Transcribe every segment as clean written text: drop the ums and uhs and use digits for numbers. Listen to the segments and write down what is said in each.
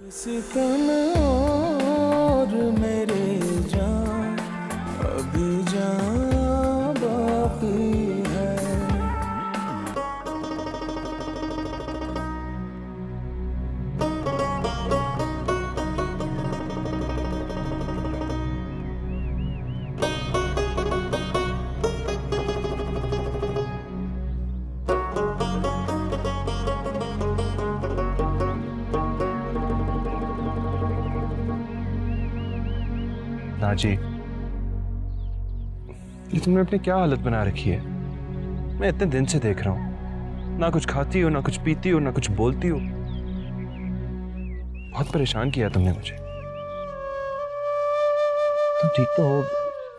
सिकन और मेरे जान अभी जान बाकी है। नाजी, ये तुमने अपनी क्या हालत बना रखी है? मैं इतने दिन से देख रहा हूं, ना कुछ खाती हो, ना कुछ पीती हो, ना कुछ बोलती हो। बहुत परेशान किया तुमने मुझे। तुम ठीक तो हो?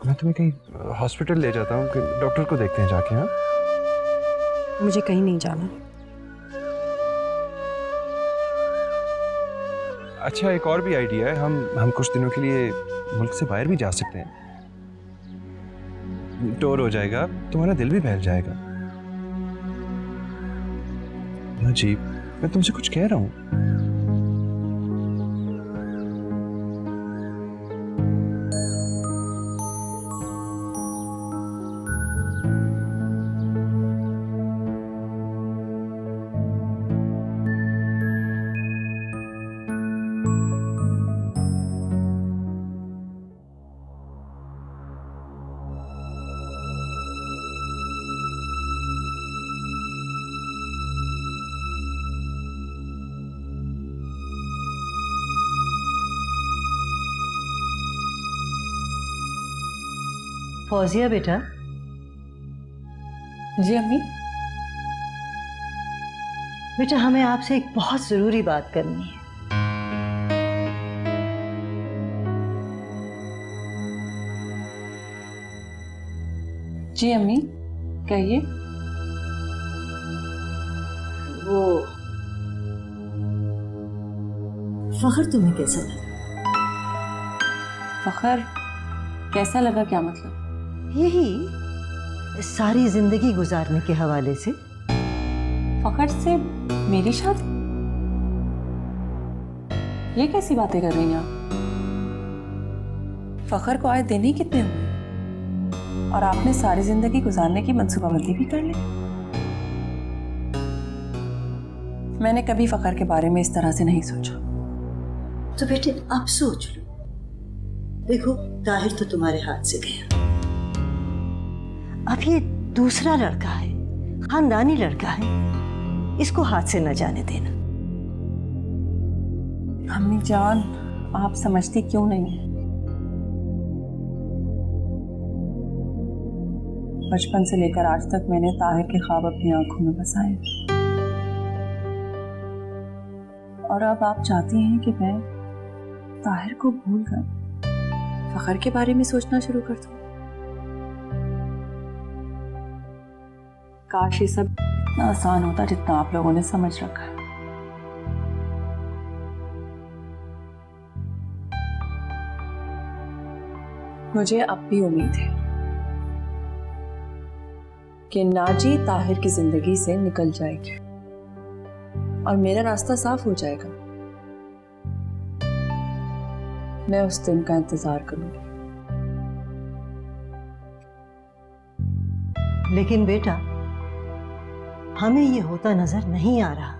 मैं तुम्हें कहीं हॉस्पिटल ले जाता हूँ, डॉक्टर को देखते हैं जाके। हाँ, मुझे कहीं नहीं जाना। अच्छा, एक और भी आइडिया है। हम कुछ दिनों के लिए मुल्क से बाहर भी जा सकते हैं। टूर हो जाएगा, तुम्हारा दिल भी बहल जाएगा। जी, मैं तुमसे कुछ कह रहा हूं। फौजिया बेटा। जी अम्मी। बेटा, हमें आपसे एक बहुत जरूरी बात करनी है। जी अम्मी, कहिए। वो फखर तुम्हें कैसा लगा? फखर कैसा लगा? क्या मतलब? यही सारी जिंदगी गुजारने के हवाले से। फखर से मेरी शादी? ये कैसी बातें कर रही हैं आप? फखर को आए दिन ही कितने हुए और आपने सारी जिंदगी गुजारने की मंसूबाबंदी भी कर ली। मैंने कभी फखर के बारे में इस तरह से नहीं सोचा। तो बेटे, अब सोच लो। देखो, ताहिर तो तुम्हारे हाथ से गया। अब ये दूसरा लड़का है, खानदानी लड़का है, इसको हाथ से न जाने देना। अम्मी जान, आप समझती क्यों नहीं है? बचपन से लेकर आज तक मैंने ताहिर के ख्वाब अपनी आंखों में बसाए और अब आप चाहती हैं कि मैं ताहिर को भूलकर फखर के बारे में सोचना शुरू कर दूं। काश ये सब इतना आसान होता जितना आप लोगों ने समझ रखा है। मुझे अब भी उम्मीद है कि नाजी ताहिर की जिंदगी से निकल जाएगी और मेरा रास्ता साफ हो जाएगा। मैं उस दिन का इंतजार करूंगी। लेकिन बेटा, हमें ये होता नजर नहीं आ रहा।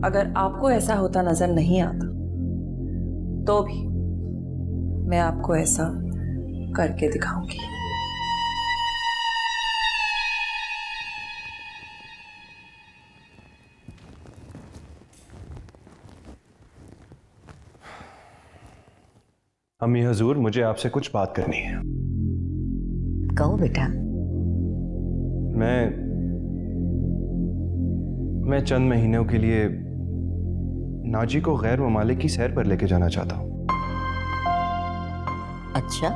अगर आपको ऐसा होता नजर नहीं आता तो भी मैं आपको ऐसा करके दिखाऊंगी। अम्मी हजूर, मुझे आपसे कुछ बात करनी है। कहो बेटा। मैं चंद महीनों के लिए नाजी को गैर ममालिक की सैर पर लेके जाना चाहता हूं। अच्छा,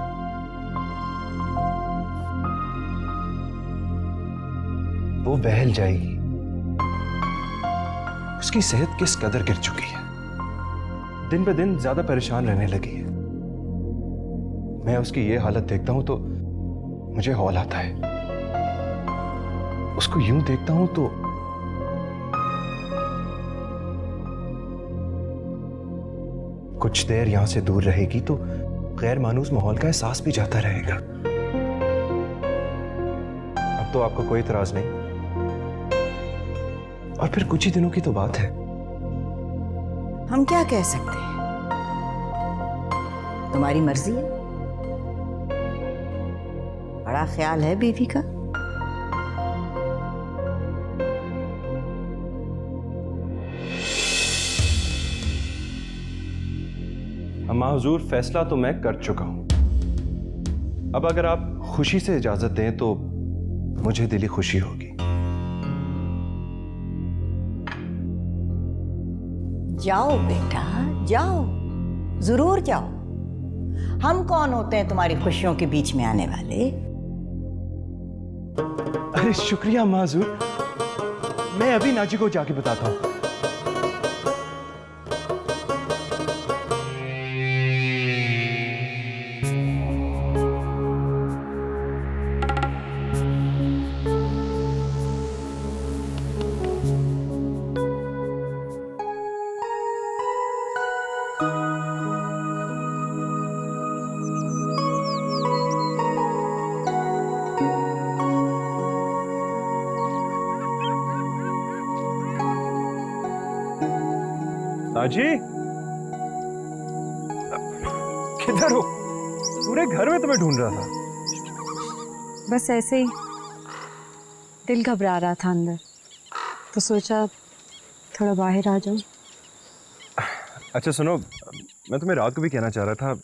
वो बहल जाएगी। उसकी सेहत किस कदर गिर चुकी है, दिन ब दिन ज्यादा परेशान रहने लगी है। मैं उसकी ये हालत देखता हूं तो मुझे हौल आता है। उसको यूं देखता हूं तो कुछ देर यहां से दूर रहेगी तो गैर मानूस माहौल का एहसास भी जाता रहेगा। अब तो आपको कोई इतराज नहीं, और फिर कुछ ही दिनों की तो बात है। हम क्या कह सकते हैं, तुम्हारी मर्जी है। बड़ा ख्याल है बीवी का। अम्मा हुजूर, फैसला तो मैं कर चुका हूं। अब अगर आप खुशी से इजाजत दें तो मुझे दिली खुशी होगी। जाओ बेटा जाओ, जरूर जाओ। हम कौन होते हैं तुम्हारी खुशियों के बीच में आने वाले। अरे शुक्रिया अम्मा हुजूर, मैं अभी नाजी को जाके बताता हूं। नाजी, किधर हो? पूरे घर में तुम्हें ढूंढ रहा था। बस ऐसे ही दिल घबरा रहा था अंदर, तो सोचा थोड़ा बाहर आ जाऊं। अच्छा सुनो, मैं तुम्हें रात को भी कहना चाह रहा था,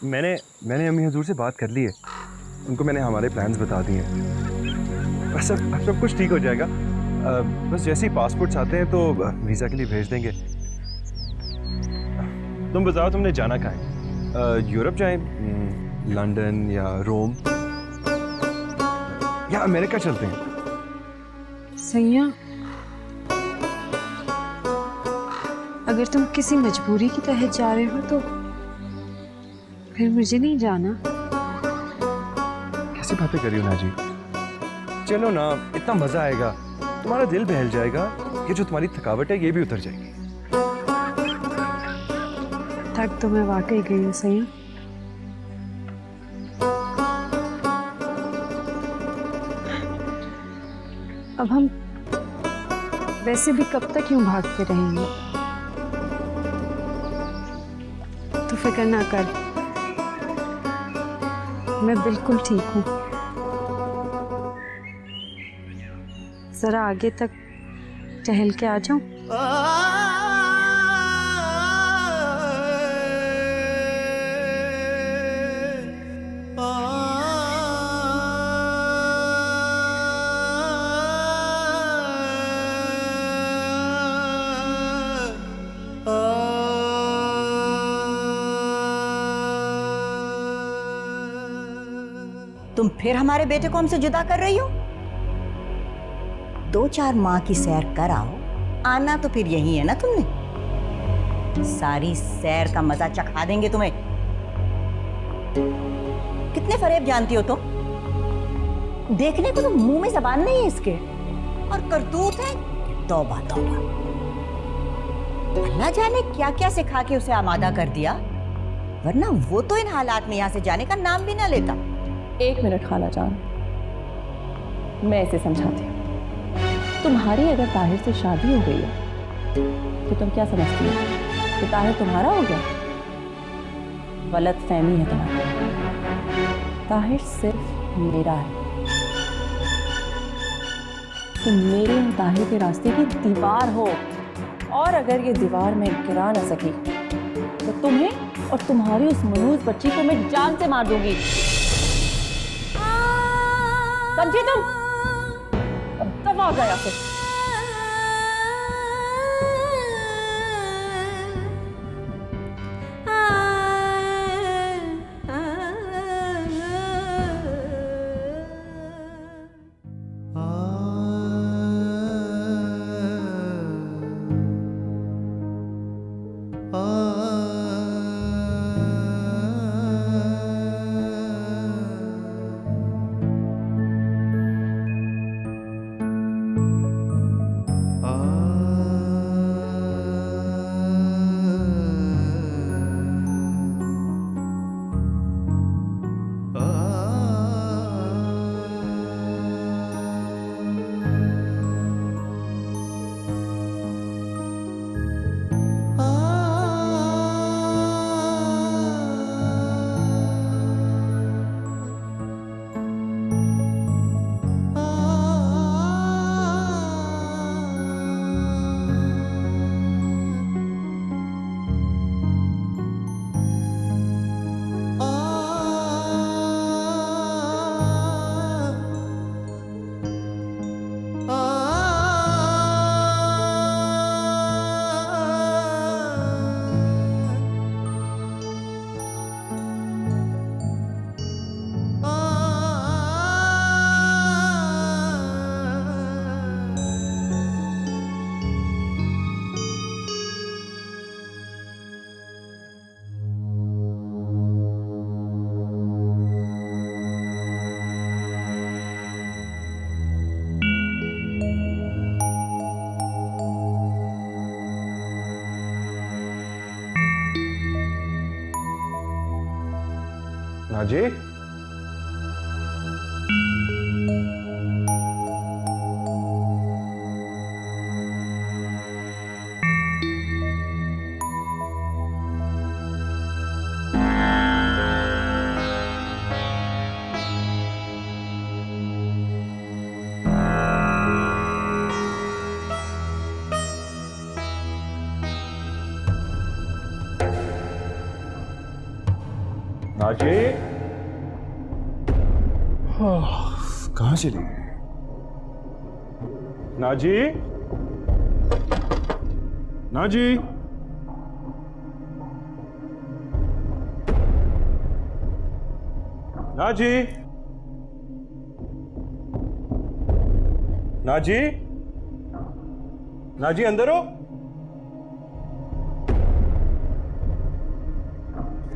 मैंने अम्मी हजूर से बात कर ली है। उनको मैंने हमारे प्लान्स बता दिए हैं। बस अब सब कुछ ठीक हो जाएगा। बस जैसे ही पासपोर्ट्स आते हैं तो वीज़ा के लिए भेज देंगे। तुम बताओ तुमने जाना कहाँ है? यूरोप जाएं, लंदन या रोम या अमेरिका चलते हैं? सैया, अगर तुम किसी मजबूरी के तहत जा रहे हो तो फिर मुझे नहीं जाना। कैसी बातें कर रही हो नाजी? चलो ना, इतना मजा आएगा, तुम्हारा दिल बहल जाएगा। ये जो तुम्हारी थकावट है ये भी उतर जाएगी। थक तो मैं वाकई गई हूँ सैया। अब हम वैसे भी कब तक यूं भागते रहेंगे। तो फिक्र ना कर, मैं बिल्कुल ठीक हूँ। जरा आगे तक टहल के आ जाऊं। तुम फिर हमारे बेटे को हमसे जुदा कर रही हो। 2-4 माह की सैर कर आओ। आना तो फिर यही है ना तुमने। सारी सैर का मजा चखा देंगे तुम्हें। कितने फरेब जानती हो तुम। देखने को तो मुंह में जबान नहीं है इसके, और करतूत है तौबा तौबा। अल्लाह जाने क्या क्या सिखा के उसे आमादा कर दिया, वरना वो तो इन हालात में यहां से जाने का नाम भी ना लेता। 1 मिनट खाला जान, मैं इसे समझाती हूँ। तुम्हारी अगर ताहिर से शादी हो गई है तो तुम क्या समझती हो कि ताहिर तुम्हारा हो गया? गलत फहमी है तुम्हारी। ताहिर सिर्फ मेरा है। तुम मेरे और ताहिर के रास्ते की दीवार हो, और अगर ये दीवार मैं गिरा न सकी तो तुम्हें और तुम्हारी उस मनूज बच्ची को मैं जान से मार दूंगी। समझी तुम? अब दफा हो गया फिर। नाजी, नाजी, कहाँ चली गई? Nazi, Nazi, Nazi, Nazi, Nazi अंदर हो?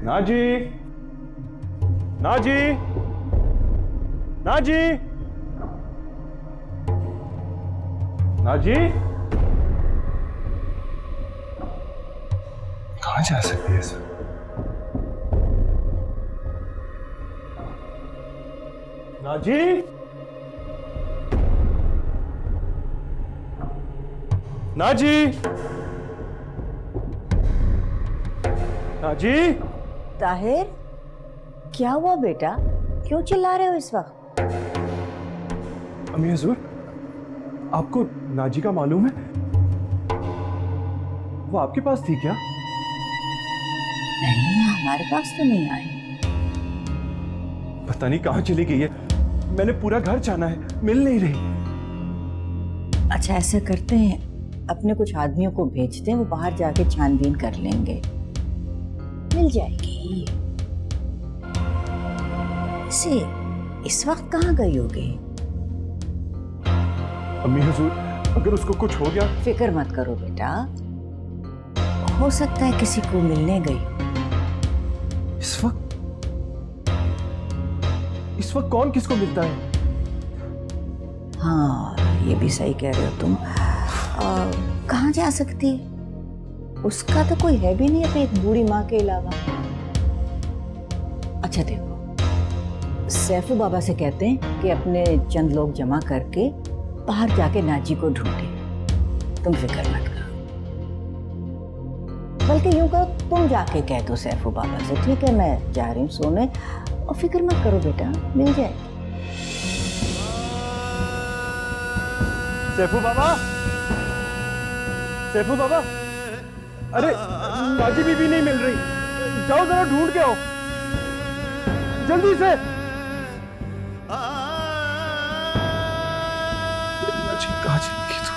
नाजी, नाजी, नाजी, नाजी, कहाँ जा सकती है sir? Nazi, Nazi, Nazi, Tahir, क्या हुआ बेटा? क्यों चिल्ला रहे हो इस वक्त? अम्मी हुजूर, आपको नाजी का मालूम है? वो आपके पास थी क्या? नहीं, हमारे पास तो नहीं आई। पता नहीं कहाँ चली गई है। मैंने पूरा घर छाना है, मिल नहीं रही। अच्छा, ऐसा करते हैं, अपने कुछ आदमियों को भेजते हैं, वो बाहर जाके छानबीन कर लेंगे, मिल जाएगी। इसे इस वक्त कहाँ गई होगी? अम्मी हुजूर, अगर उसको कुछ हो गया? फिक्र मत करो बेटा, हो सकता है किसी को मिलने गई। इस वक्त कौन किसको मिलता है? हाँ, ये भी सही कह रहे हो तुम। कहाँ जा सकती है? उसका तो कोई है भी नहीं अपनी एक बूढ़ी माँ के अलावा। अच्छा देखो, सैफू बाबा से कहते हैं कि अपने चंद लोग जमा करके बाहर जाके नाजी को ढूंढे। तुम फिक्र मत करो, बल्कि यूं करो, तुम जाके कह दो सैफू बाबा से, ठीक है मैं जा रही हूँ सोने, और फिक्र मत करो बेटा, मिल जाएगी। सैफू बाबा, सैफू बाबा, अरे नाजी बीबी नहीं मिल रही, जाओ जरा ढूंढ के आओ जल्दी से। नाजी कहाँ चली गई तू?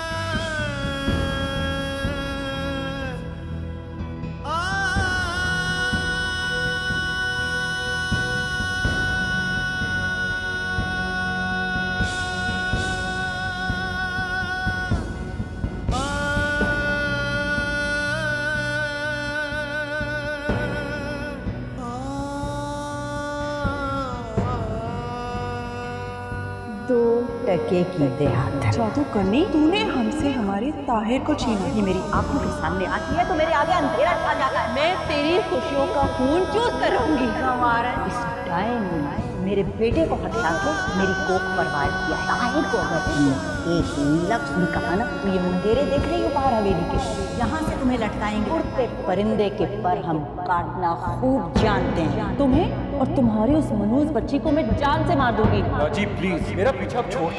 टके की देहात। जादू करनी तूने हमसे हमारे ताहिर को छीना। ये मेरी आंखों के सामने आती है तो मेरे आगे अंधेरा छा जाता है। मैं तेरी खुशियों का खून चूस कर रहूंगी। इस टाइम मेरे बेटे को हटा के मेरी कोख पर वार किया है। ताहिर को अगर तुमने एक लफ्ज़ भी कहा ना, तो ये मुंडेरे देख रही हो बाहर हवेली के, यहाँ से तुम्हें लटकाएंगे। उड़ते परिंदे के पर हम काटना खूब जानते हैं। तुम्हें और तुम्हारी उस मनूस बच्ची को मैं जान से मार दूंगी। नाजी प्लीज मेरा पीछा अब छोड़।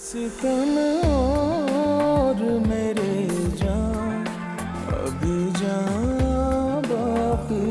सितम और मेरे जान अभी जान बाकी